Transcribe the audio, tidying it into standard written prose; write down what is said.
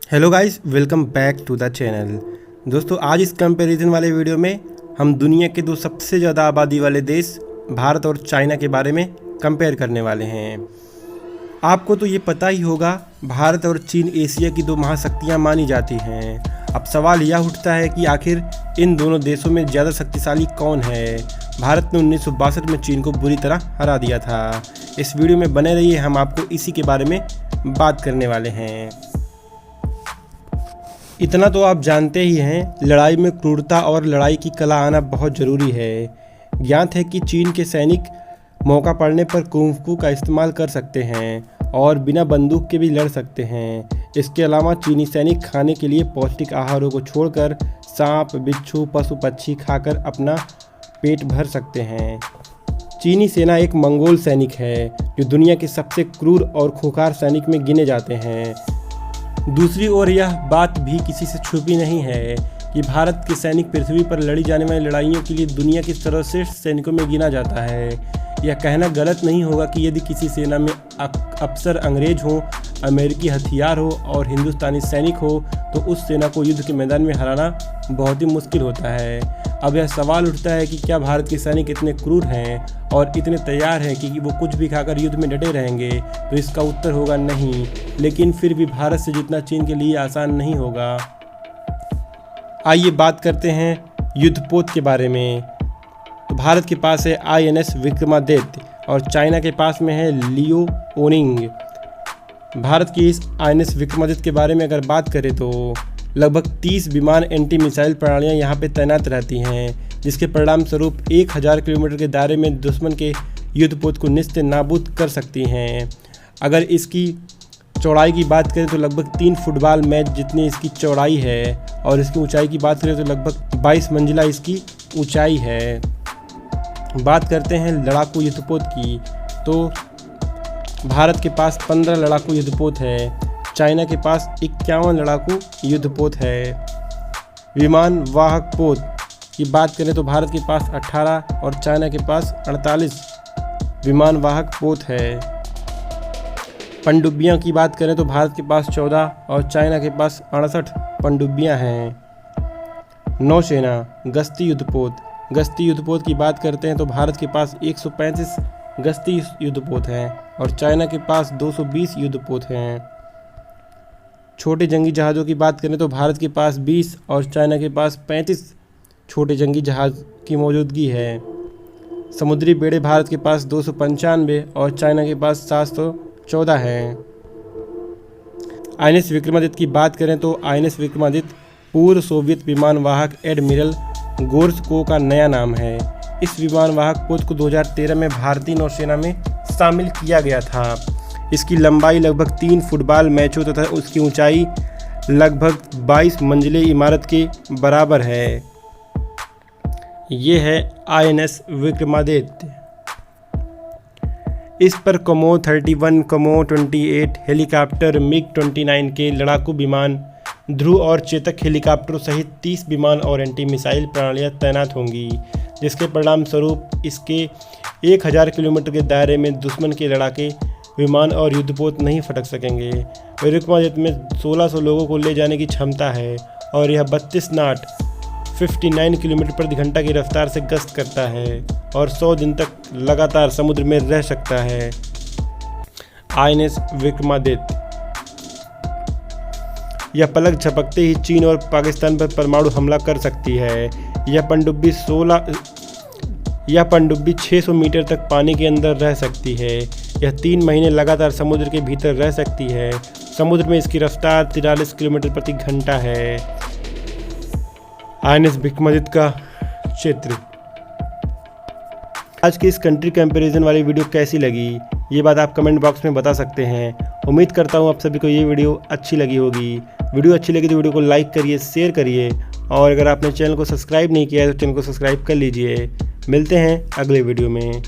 Hello guys, welcome back to the channel. दोस्तों, आज इस कंपैरिजन वाले वीडियो में हम दुनिया के दो सबसे ज़्यादा आबादी वाले देश भारत और चाइना के बारे में कंपेयर करने वाले हैं। आपको तो ये पता ही होगा, भारत और चीन एशिया की दो महाशक्तियाँ मानी जाती हैं। अब सवाल यह उठता है कि आखिर इन दोनों देशों में ज़्यादा शक्तिशाली कौन है। भारत ने 1962 में चीन को बुरी तरह हरा दिया था। इस वीडियो में बने रहिए, हम आपको इसी के बारे में बात करने वाले हैं। इतना तो आप जानते ही हैं, लड़ाई में क्रूरता और लड़ाई की कला आना बहुत ज़रूरी है। ज्ञात है कि चीन के सैनिक मौका पड़ने पर कुंग फू का इस्तेमाल कर सकते हैं और बिना बंदूक के भी लड़ सकते हैं। इसके अलावा चीनी सैनिक खाने के लिए पौष्टिक आहारों को छोड़कर सांप, बिच्छू, पशु पक्षी खाकर अपना पेट भर सकते हैं। चीनी सेना एक मंगोल सैनिक है जो दुनिया के सबसे क्रूर और खूंखार सैनिक में गिने जाते हैं। दूसरी ओर यह बात भी किसी से छुपी नहीं है कि भारत के सैनिक पृथ्वी पर लड़ी जाने वाली लड़ाइयों के लिए दुनिया के सर्वश्रेष्ठ सैनिकों में गिना जाता है। यह कहना गलत नहीं होगा कि यदि किसी सेना में अफसर अंग्रेज हो, अमेरिकी हथियार हो और हिंदुस्तानी सैनिक हो तो उस सेना को युद्ध के मैदान में हराना बहुत ही मुश्किल होता है। अब यह सवाल उठता है कि क्या भारत के सैनिक इतने क्रूर हैं और इतने तैयार हैं कि वो कुछ भी खाकर युद्ध में डटे रहेंगे? तो इसका उत्तर होगा नहीं, लेकिन फिर भी भारत से जीतना चीन के लिए आसान नहीं होगा। आइए बात करते हैं युद्धपोत के बारे में। तो भारत के पास है INS विक्रमादित्य और चाइना के पास में है लियो ओनिंग। भारत की इस INS विक्रमादित्य के बारे में अगर बात करें तो लगभग 30 विमान एंटी मिसाइल प्रणालियां यहां पे तैनात रहती हैं, जिसके परिणाम स्वरूप 1000 किलोमीटर के दायरे में दुश्मन के युद्धपोत को निस्ते नाबूद कर सकती हैं। अगर इसकी चौड़ाई की बात करें तो लगभग 3 फुटबॉल मैच जितनी इसकी चौड़ाई है और इसकी ऊंचाई की बात करें तो लगभग 22 मंजिला इसकी ऊंचाई है। बात करते हैं लड़ाकू युद्धपोत की, तो भारत के पास 15 लड़ाकू युद्धपोत है, चाइना के पास 51 लड़ाकू युद्धपोत है। विमान वाहक पोत की बात करें तो भारत के पास 18 और चाइना के पास 48 विमान वाहक पोत है। पनडुब्बियां की बात करें तो भारत के पास 14 और चाइना के पास 68 पनडुब्बियां हैं। नौसेना गश्ती युद्धपोत की बात करते हैं तो भारत के पास 135 गश्ती युद्धपोत हैं और चाइना के पास 220 युद्धपोत हैं। छोटे जंगी जहाज़ों की बात करें तो भारत के पास 20 और चाइना के पास 35 छोटे जंगी जहाज़ की मौजूदगी है। समुद्री बेड़े भारत के पास 295 और चाइना के पास 714 हैं। INS विक्रमादित्य की बात करें तो INS विक्रमादित्य पूर्व सोवियत विमान वाहक एडमिरल गोर्शकोव का नया नाम है। इस विमान वाहक पोत को 2013 में भारतीय नौसेना में शामिल किया गया था। इसकी लंबाई लगभग 3 फुटबॉल मैचों तथा उसकी ऊंचाई लगभग 22 मंजिले इमारत के बराबर है। ये है INS विक्रमादित्य। इस पर कमो 31, कमो 28 हेलीकॉप्टर, MiG-29 के लड़ाकू विमान, ध्रुव और चेतक हेलीकॉप्टरों सहित 30 विमान और एंटी मिसाइल प्रणालियाँ तैनात होंगी, जिसके परिणाम स्वरूप इसके 1000 किलोमीटर के दायरे में दुश्मन के लड़ाके विमान और युद्धपोत नहीं फटक सकेंगे। विक्रमादित्य में 1600 लोगों को ले जाने की क्षमता है और यह 32 नॉट 59 किलोमीटर प्रति घंटा की रफ्तार से गश्त करता है और 100 दिन तक लगातार समुद्र में रह सकता है। INS विक्रमादित्य यह पलक झपकते ही चीन और पाकिस्तान पर परमाणु हमला कर सकती है। यह पनडुब्बी 600 मीटर तक पानी के अंदर रह सकती है। यह 3 महीने लगातार समुद्र के भीतर रह सकती है। समुद्र में इसकी रफ्तार 43 किलोमीटर प्रति घंटा है। INS विक्रमादित्य का क्षेत्र। आज की इस कंट्री कंपैरिजन वाली वीडियो कैसी लगी, ये बात आप कमेंट बॉक्स में बता सकते हैं। उम्मीद करता हूँ आप सभी को ये वीडियो अच्छी लगी होगी। वीडियो अच्छी लगी तो वीडियो को लाइक करिए, शेयर करिए और अगर आपने चैनल को सब्सक्राइब नहीं किया है तो चैनल को सब्सक्राइब कर लीजिए। मिलते हैं अगले वीडियो में।